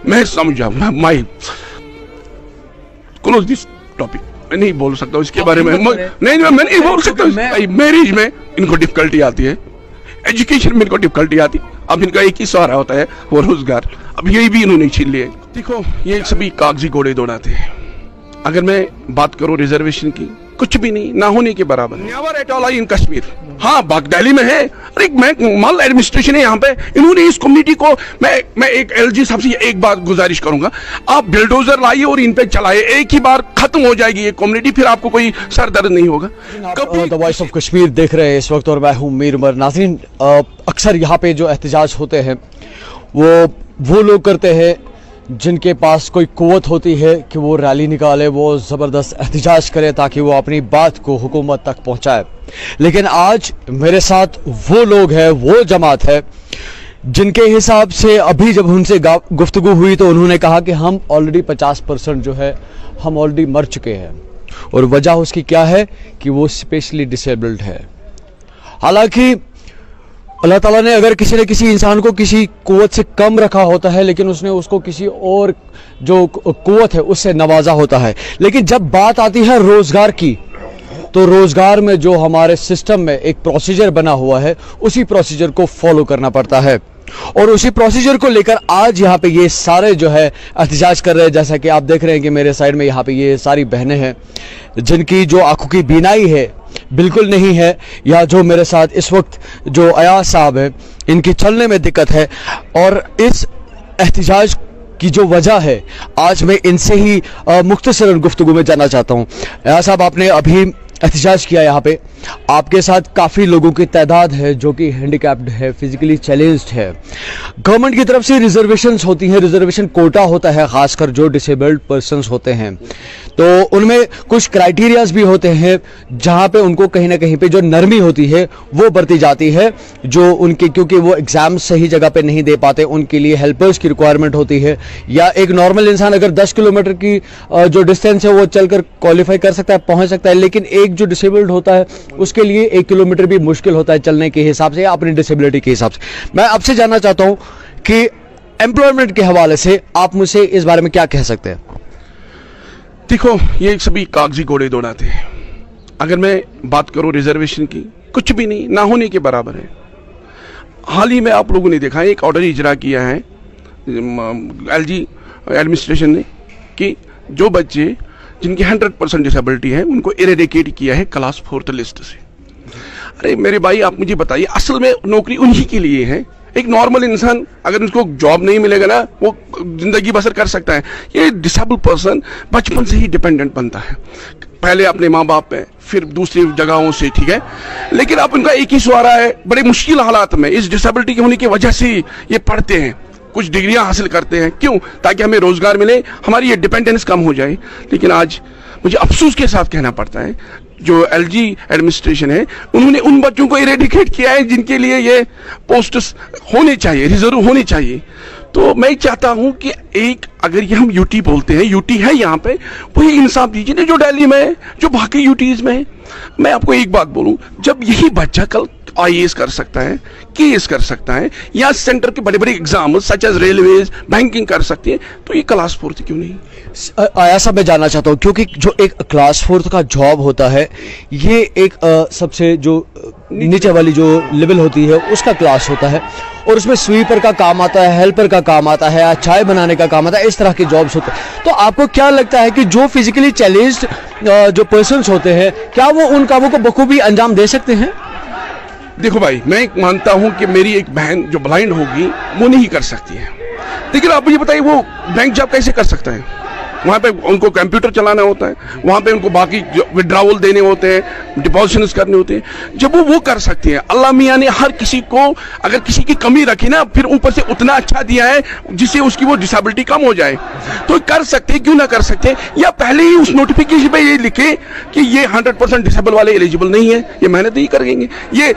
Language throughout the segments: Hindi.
मैं समझा, माई क्लोज दिस टॉपिक। मैं नहीं बोल सकता इसके बारे में, नहीं मैं नहीं बोल सकता। मैरिज में इनको डिफिकल्टी आती है, एजुकेशन में इनको डिफिकल्टी आती है। अब इनका एक ही सहारा होता है, वो रोजगार। अब यही भी इन्होंने छीन लिए। देखो, ये सभी कागजी घोड़े दौड़ाते हैं। अगर मैं बात करूं रिजर्वेशन की, कुछ भी नहीं, ना होने के बराबर। Never at all in Kashmir. हाँ, दिल्ली में है। अरे मैं माल एडमिनिस्ट्रेशन है यहाँ पे, इन्होंने इस कम्युनिटी को, मैं एक एलजी साहब से एक बात गुजारिश करूंगा, आप बिल्डोजर लाइए और इन पे चलाइए, एक ही बार खत्म हो जाएगी ये कम्युनिटी, फिर आपको कोई सर दर्द नहीं होगा। द वॉइस ऑफ कश्मीर देख रहे हैं इस वक्त और मैं हूँ मीर उमर। नाज़रीन, अक्सर यहाँ पे जो एहतजाज होते हैं वो लोग करते हैं जिनके पास कोई क़ुव्वत होती है कि वो रैली निकाले, वो ज़बरदस्त एहतजाज करे ताकि वो अपनी बात को हुकूमत तक पहुंचाए। लेकिन आज मेरे साथ वो लोग हैं, वो जमात है जिनके हिसाब से अभी जब उनसे गुफ्तगू हुई तो उन्होंने कहा कि हम ऑलरेडी 50% जो है हम ऑलरेडी मर चुके हैं, और वजह उसकी क्या है कि वो स्पेशली डिसेबल्ड है। हालांकि अल्लाह ताला ने अगर किसी न किसी इंसान को किसी कुव्वत से कम रखा होता है, लेकिन उसने उसको किसी और जो कुव्वत है उससे नवाजा होता है। लेकिन जब बात आती है रोजगार की, तो रोजगार में जो हमारे सिस्टम में एक प्रोसीजर बना हुआ है, उसी प्रोसीजर को फॉलो करना पड़ता है। और उसी प्रोसीजर को लेकर आज यहाँ पे ये सारे जो है एहतजाज कर रहे हैं। जैसा कि आप देख रहे हैं कि मेरे साइड में यहाँ पे ये सारी बहनें हैं जिनकी जो आंखों की बीनाई है बिल्कुल नहीं है, या जो मेरे साथ इस वक्त जो अयाज साहब है इनकी चलने में दिक्कत है। और इस एहतजाज की जो वजह है आज मैं इनसे ही मुख्तसरन गुफ्तगू में जानना चाहता हूँ। अयाज साहब, आपने अभी एहतजाज किया, यहाँ पे आपके साथ काफ़ी लोगों की तादाद है जो कि हैंडीकैप्ड है, फिजिकली चैलेंज्ड है। गवर्नमेंट की तरफ से रिजर्वेशंस होती हैं, रिजर्वेशन कोटा होता है खासकर जो डिसेबल्ड पर्सन्स होते हैं, तो उनमें कुछ क्राइटेरियाज भी होते हैं जहाँ पे उनको कहीं ना कहीं पे जो नरमी होती है वो बरती जाती है, जो उनके क्योंकि वो एग्जाम सही जगह पे नहीं दे पाते, उनके लिए हेल्पर्स की रिक्वायरमेंट होती है। या एक नॉर्मल इंसान अगर 10 किलोमीटर की जो डिस्टेंस है वो चलकर क्वालिफाई कर सकता है, पहुंच सकता है, लेकिन एक जो डिसेबल्ड होता है उसके लिए 1 किलोमीटर भी मुश्किल होता है चलने के हिसाब से या अपनी डिसेबिलिटी के हिसाब से। मैं आपसे जानना चाहता हूं कि एम्प्लॉयमेंट के हवाले से आप मुझसे इस बारे में क्या कह सकते हैं? देखो, ये सभी कागजी घोड़े दौड़ाते हैं। अगर मैं बात करूं रिजर्वेशन की, कुछ भी नहीं, ना होने के बराबर है। हाल ही में आप लोगों ने देखा है एक ऑर्डर इजरा किया है एलजी एडमिनिस्ट्रेशन ने कि जो बच्चे जिनकी 100% डिसेबिलिटी है उनको इरेडिकेट किया है क्लास 4th लिस्ट से। अरे मेरे भाई, आप मुझे बताइए, असल में नौकरी उन्हीं के लिए है। एक नॉर्मल इंसान अगर उसको जॉब नहीं मिलेगा ना, वो जिंदगी बसर कर सकता है। ये डिसेबल पर्सन बचपन से ही डिपेंडेंट बनता है, पहले अपने माँ बाप पे, फिर दूसरी जगहों से, ठीक है। लेकिन अब उनका एक ही सहारा है। बड़े मुश्किल हालात में इस डिसेबिलिटी के होने की वजह से ये पढ़ते हैं, कुछ डिग्रियां हासिल करते हैं। क्यों? ताकि हमें रोजगार मिले, हमारी ये डिपेंडेंस कम हो जाए। लेकिन आज मुझे अफसोस के साथ कहना पड़ता है, जो एलजी एडमिनिस्ट्रेशन है उन्होंने उन बच्चों को इरेडिकेट किया है जिनके लिए ये पोस्ट्स होने चाहिए, रिजर्व होने चाहिए। तो मैं चाहता हूं कि एक, अगर ये हम यूटी बोलते हैं, यूटी है यहाँ पे, वही इंसाफ दीजिए ना जो दिल्ली में है, जो बाकी यूटीज में है। मैं आपको एक बात बोलूं, जब यही बच्चा कल IAS कर सकता है, केएस कर सकता है, या सेंटर के बड़े बड़े exam such as railways, banking कर सकती है, तो ये क्लास 4th क्यों नहीं? ऐसा मैं जानना चाहता हूँ क्योंकि जो एक क्लास 4th का जॉब होता है, ये एक सबसे जो नीचे वाली जो लेवल होती है उसका क्लास होता है, और उसमें स्वीपर का काम आता है, हेल्पर का काम आता है, चाय बनाने का काम आता है, इस तरह के जॉब्स होते हैं। तो आपको क्या लगता है कि जो फिजिकली चैलेंज्ड जो पर्सन्स होते हैं, क्या वो उन कामों को बखूबी अंजाम दे सकते हैं? देखो भाई, मैं मानता हूं कि मेरी एक बहन जो ब्लाइंड होगी वो नहीं कर सकती है, लेकिन आप मुझे बताइए वो बैंक जॉब कैसे कर सकता है? वहाँ पे उनको कंप्यूटर चलाना होता है, वहाँ पे उनको बाकी विड्रावल देने होते हैं, डिपॉजिशंस करने होते हैं। जब वो कर सकती हैं, अल्लाह मियाँ ने हर किसी को अगर किसी की कमी रखी ना, फिर ऊपर से उतना अच्छा दिया है जिससे उसकी वो डिसेबिलिटी कम हो जाए, तो कर सकते, क्यों ना कर सकते? या पहले ही उस नोटिफिकेशन पे ये लिखे कि ये 100% डिसेबल वाले एलिजिबल नहीं है, ये मेहनत नहीं करेंगे, ये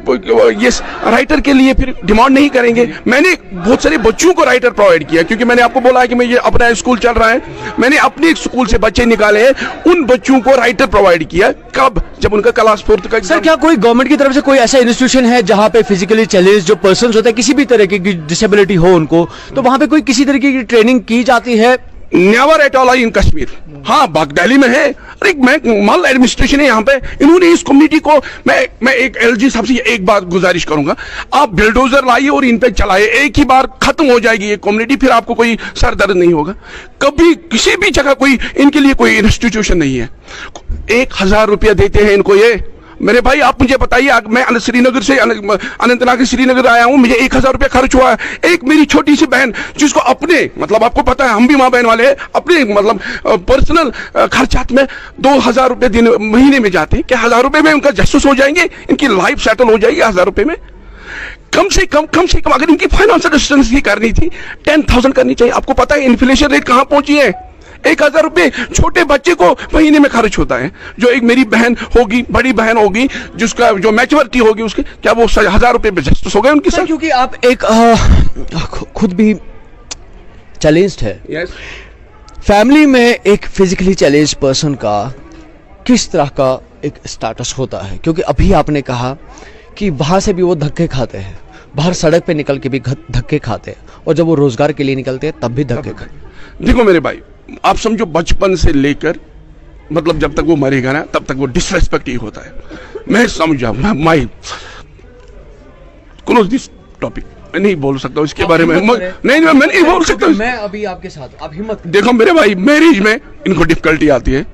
राइटर के लिए फिर डिमांड नहीं करेंगे। मैंने बहुत सारे बच्चों को राइटर प्रोवाइड किया, क्योंकि मैंने आपको बोला है कि मैं ये अपना स्कूल चल रहा है, मैंने अपने एक स्कूल से बच्चे निकाले हैं, उन बच्चों को राइटर प्रोवाइड किया। कब? जब उनका क्लास 4 का सर, क्या कोई गवर्नमेंट की तरफ से कोई ऐसा इंस्टीट्यूशन है जहां पे फिजिकली चैलेंज जो पर्सन होते हैं, किसी भी तरह की डिसेबिलिटी हो उनको, तो वहां पे कोई किसी तरीके की ट्रेनिंग की जाती है? Never at all in Kashmir. हाँ, दिल्ली में है। अरे मैं माल एडमिनिस्ट्रेशन है यहाँ पे, इन्होंने इस कम्युनिटी को, मैं एक एलजी साहब से एक बात गुजारिश करूंगा, आप बिल्डोजर लाइए और इन पे चलाइए, एक ही बार खत्म हो जाएगी ये कम्युनिटी, फिर आपको कोई सर दर्द नहीं होगा। कभी किसी भी जगह कोई इनके लिए कोई इंस्टीट्यूशन नहीं है। 1000 रुपया देते हैं इनको ये। मेरे भाई आप मुझे बताइए, मैं श्रीनगर से अनंतनाग से श्रीनगर आया हूं, मुझे 1000 रुपया खर्च हुआ है। एक मेरी छोटी सी बहन जिसको अपने मतलब आपको पता है हम भी माँ बहन वाले हैं, अपने मतलब पर्सनल खर्चात में 2000 रुपये दिन महीने में जाते हैं। क्या 1000 रुपये में उनका जस्टिस हो जाएंगे, इनकी लाइफ सेटल हो जाएगी 1000 रुपये में? कम से कम अगर इनकी फाइनेंशियल असिस्टेंस की करनी थी 10,000 करनी चाहिए। आपको पता है इन्फ्लेशन रेट कहां पहुंची है? 1000 रुपये छोटे बच्चे को महीने में खर्च होता है। जो एक मेरी बहन होगी, बड़ी बहन होगी, जिसका जो मैच्योरिटी होगी उसकी, क्या वो 1000 रुपये में जस्टिस हो गए उनके साथ? क्योंकि आप एक खुद भी चैलेंज्ड है। yes. फैमिली में एक फिजिकली चैलेंज पर्सन का किस तरह का एक स्टेटस होता है? क्योंकि अभी आपने कहा कि वहां से भी वो धक्के खाते हैं, बाहर सड़क पे निकल के भी धक्के खाते हैं, और जब वो रोजगार के लिए निकलते हैं तब भी धक्के खाते। देखो मेरे भाई, आप समझो बचपन से लेकर मतलब जब तक वो मरेगा ना तब तक वो डिसरेस्पेक्ट ही होता है। मैं समझा, माई क्लोज दिस टॉपिक, मैं नहीं बोल सकता इसके बारे में, नहीं मैं नहीं बोल सकता। मैं अभी आपके साथ, आप हिम्मत। देखो मेरे भाई, मैरिज में इनको डिफिकल्टी आती है,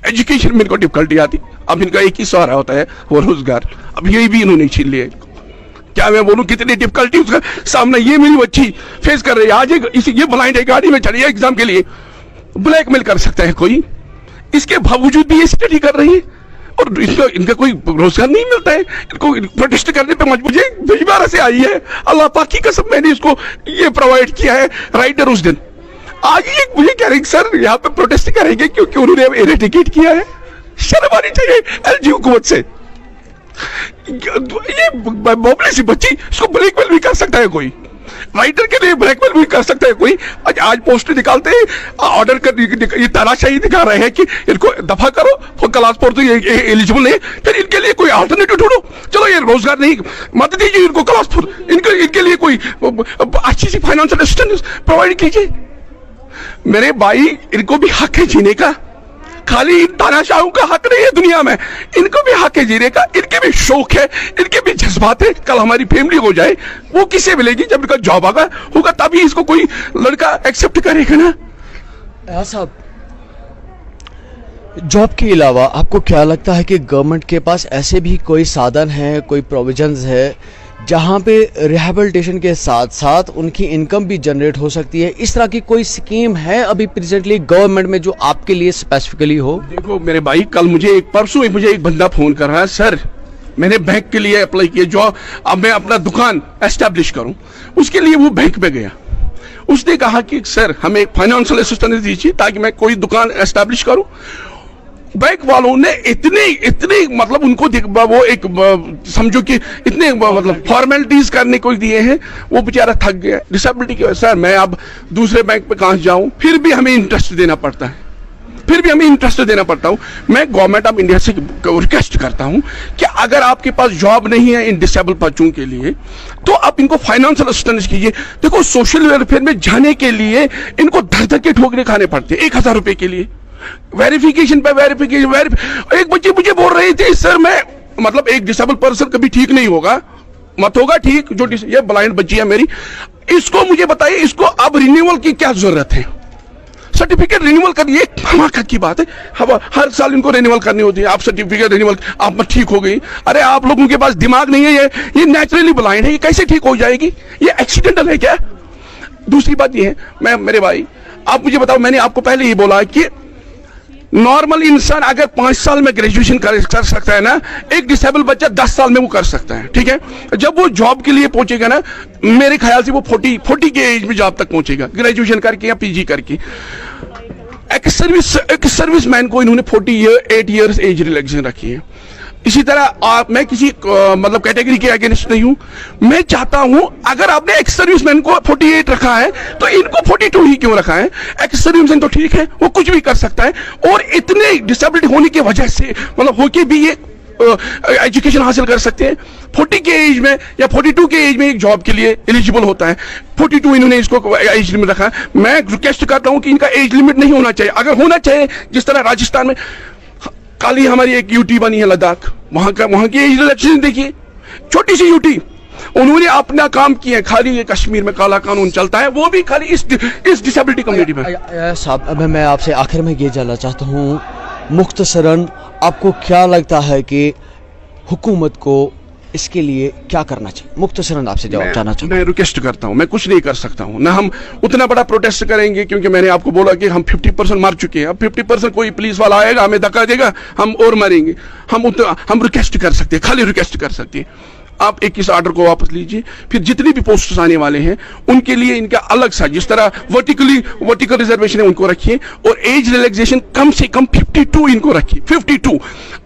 एजुकेशन में इनको डिफिकल्टी आती। अब इनका एक ही सहारा होता है, वो रोजगार। अब यही भी इन्होंने छीन लिया। क्या मैं बोलूं कितनी डिफिकल्टी उसका सामने ये मेरी बच्ची फेस कर रही है। आज ये ब्लाइंड है, गाड़ी में चली है एग्जाम के लिए, ब्लैकमेल कर सकता है कोई, इसके बावजूद भी ये स्टडी कर रही है और इनका कोई रोजगार नहीं मिलता है। इनको प्रोटेस्ट करने पे मजबूर, बिजबारा से आई है, अल्लाह पाक की कसम मैंने इसको ये प्रोवाइड किया है राइटर उस दिन। आज ये मुझे कह रहे सर यहाँ पे प्रोटेस्ट करेंगे क्योंकि उन्होंने इरेडिकेट किया है। शर्म आनी चाहिए एलजी हुकूमत से। ये बोबली सी बच्ची, इसको ब्लैकमेल भी कर सकता है कोई, राइटर के लिए ब्लैकमेल भी कर सकता है कोई। आज पोस्ट निकालते हैं, ऑर्डर कर, ये तानाशाही दिखा रहे हैं कि इनको दफा करो, वो क्लास 4 तो ये एलिजिबल नहीं, फिर इनके लिए कोई अल्टरनेटिव ढूंढो। चलो ये रोजगार नहीं, मत दीजिए इनको क्लास 4, इनके लिए कोई अच्छी सी फाइनेंशियल असिस्टेंस प्रोवाइड कीजिए। मेरे भाई, इनको भी हक है जीने का, खाली इन तानाशाहों का हक नहीं है दुनिया में, इनको भी हक है जीने का, इनके भी शौक है, इनके भी जज्बात है। कल हमारी फैमिली हो जाए, वो किसे मिलेगी? जब इनका जॉब होगा तभी इसको कोई लड़का एक्सेप्ट करेगा ना। साहब, जॉब के अलावा आपको क्या लगता है कि गवर्नमेंट के पास ऐसे भी कोई साधन है, कोई प्रोविजंस है जहां पे रिहैबिलिटेशन के साथ साथ उनकी इनकम भी जनरेट हो सकती है? इस तरह की कोई स्कीम है अभी प्रेजेंटली गवर्नमेंट में जो आपके लिए स्पेसिफिकली हो? देखो मेरे भाई, कल परसों मुझे एक बंदा फोन कर रहा है, सर मैंने बैंक के लिए अप्लाई किया, जो अब मैं अपना दुकान एस्टेब्लिश करूं, उसके लिए वो बैंक में गया। उसने कहा कि सर हमें एक फाइनेंशियल असिस्टेंस दीजिए ताकि मैं कोई दुकान एस्टेब्लिश करूं। बैंक वालों ने इतने मतलब उनको वो एक समझो कि इतने मतलब फॉर्मेलिटीज करने को दिए हैं, वो बेचारा थक गया डिसेबिलिटी की वजह। सर मैं अब दूसरे बैंक पे कहां जाऊं, फिर भी हमें इंटरेस्ट देना पड़ता है, मैं गवर्नमेंट ऑफ इंडिया से रिक्वेस्ट करता हूं कि अगर आपके पास जॉब नहीं है इन डिसेबल बच्चों के लिए, तो आप इनको फाइनेंशियल असिस्टेंस कीजिए। देखो सोशल वेलफेयर में जाने के लिए इनको धक्के ठोकरे खाने पड़ते हैं 1000 रुपए के लिए, वेरिफिकेशन पे वेरिफिकेशन। एक बच्ची मुझे बोल रही थी, सर मैं मतलब एक डिसेबल पर्सन कभी ठीक नहीं होगा, मत होगा ठीक, जो ये ब्लाइंड बच्ची है मेरी, इसको मुझे बताइए इसको अब रिन्यूअल की क्या जरूरत है? सर्टिफिकेट रिन्यूअल करनी एक हमाकत की बात है, हर साल इनको रिन्यूअल करनी होती है। आप सर्टिफिकेट रिन्यूअल, आप ठीक हो गई, अरे आप लोगों के पास दिमाग नहीं है, ये नेचुरली ब्लाइंड है, ये कैसे ठीक हो जाएगी? ये एक्सीडेंटल है क्या? दूसरी बात ये है, मेरे भाई आप मुझे बताओ, मैंने आपको पहले ही बोला कि नॉर्मल इंसान अगर 5 साल में ग्रेजुएशन कर सकता है ना, एक डिसेबल बच्चा 10 साल में वो कर सकता है, ठीक है? जब वो जॉब के लिए पहुंचेगा ना, मेरे ख्याल से वो 40 के एज में जॉब तक पहुंचेगा, ग्रेजुएशन करके या पीजी करके। एक सर्विस मैन को इन्होंने 48 इयर्स एज रिलैक्सेशन रखी है। इसी तरह मैं किसी मतलब कैटेगरी के अगेंस्ट नहीं हूं। मैं चाहता हूं अगर आपने एक्स सर्विसमैन को 48 रखा है तो इनको 42 ही क्यों रखा है? एक्स सर्विसमैन तो ठीक है, वो कुछ भी कर सकता है, और इतने डिसेबिलिटी होने की वजह से मतलब होके भी ये एजुकेशन हासिल कर सकते हैं। 40 के एज में या 42 के एज में एक जॉब के लिए एलिजिबल होता है। 42 इन्होंने इसको एज लिमिट रखा है। मैं रिक्वेस्ट करता हूं कि इनका एज लिमिट नहीं होना चाहिए। अगर होना चाहिए जिस तरह राजस्थान में कल ही हमारी एक यूटी बनी है लद्दाख, वहां की एज रिलैक्सेशन देखिए, छोटी सी यूटी, उन्होंने अपना काम किया। खाली ये कश्मीर में काला कानून चलता है, वो भी खाली इस डिसेबिलिटी कम्युनिटी में। साहब अब मैं आपसे आखिर में ये जानना चाहता हूँ, मुख्तसरन आपको क्या लगता है कि हुकूमत को इसके लिए क्या करना चाहिए? मुख्तसरन आपसे जवाब चाहना चाहता हूँ। मैं रिक्वेस्ट करता हूँ, मैं कुछ नहीं कर सकता हूँ ना, हम उतना बड़ा प्रोटेस्ट करेंगे, क्योंकि मैंने आपको बोला कि हम 50% मार चुके हैं। अब 50% कोई पुलिस वाला आएगा हमें धक्का देगा, हम और मरेंगे। हम रिक्वेस्ट कर सकते हैं, खाली रिक्वेस्ट कर सकते हैं। आप 21 ऑर्डर को वापस लीजिए, फिर जितने भी पोस्ट्स आने वाले हैं उनके लिए इनका अलग सा, जिस तरह वर्टिकल रिजर्वेशन है उनको रखिए, और एज रिलैक्सेशन कम से कम 52 इनको रखिए, 52।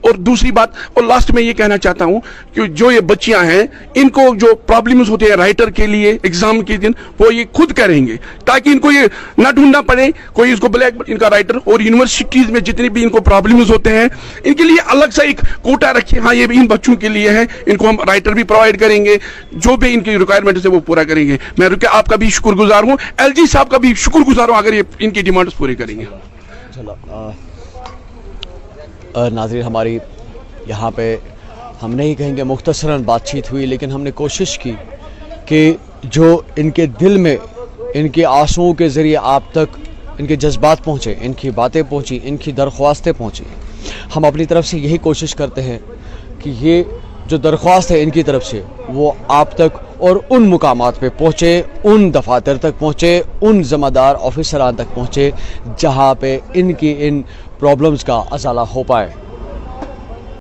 और दूसरी बात, और लास्ट में ये कहना चाहता हूं कि जो ये बच्चियां हैं, इनको जो प्रॉब्लम्स होते हैं राइटर के लिए एग्जाम के दिन, वो ये खुद करेंगे, ताकि इनको ये ना ढूंढना पड़े कोई इसको ब्लैक इनका राइटर। और यूनिवर्सिटीज में जितने भी इनको प्रॉब्लम्स होते हैं, इनके लिए अलग सा एक कोटा रखिए, हाँ ये भी इन बच्चों के लिए है, इनको हम राइटर भी प्रोवाइड करेंगे, जो भी इनकी रिक्वायरमेंट है वो पूरा करेंगे। मैं आपका भी शुक्रगुजार हूं, एलजी साहब का भी शुक्रगुजार हूं अगर ये इनकी डिमांड्स पूरी करेंगे। चलो नाज़रीन, हमारी यहाँ पे हम नहीं कहेंगे मुख्तसरन बातचीत हुई, लेकिन हमने कोशिश की कि जो इनके दिल में, इनके आंसुओं के ज़रिए आप तक इनके जज्बात पहुँचे, इनकी बातें पहुँची, इनकी दरख्वास्तें पहुँची। हम अपनी तरफ से यही कोशिश करते हैं कि ये जो दरख्वास्त है इनकी तरफ से वो आप तक और उन मुकामात पे पहुँचे, उन दफातर तक पहुँचे, उन ज़िम्मेदार ऑफिसरान तक पहुँचे जहाँ पे इनकी इन प्रॉब्लम्स का अजाला हो पाए।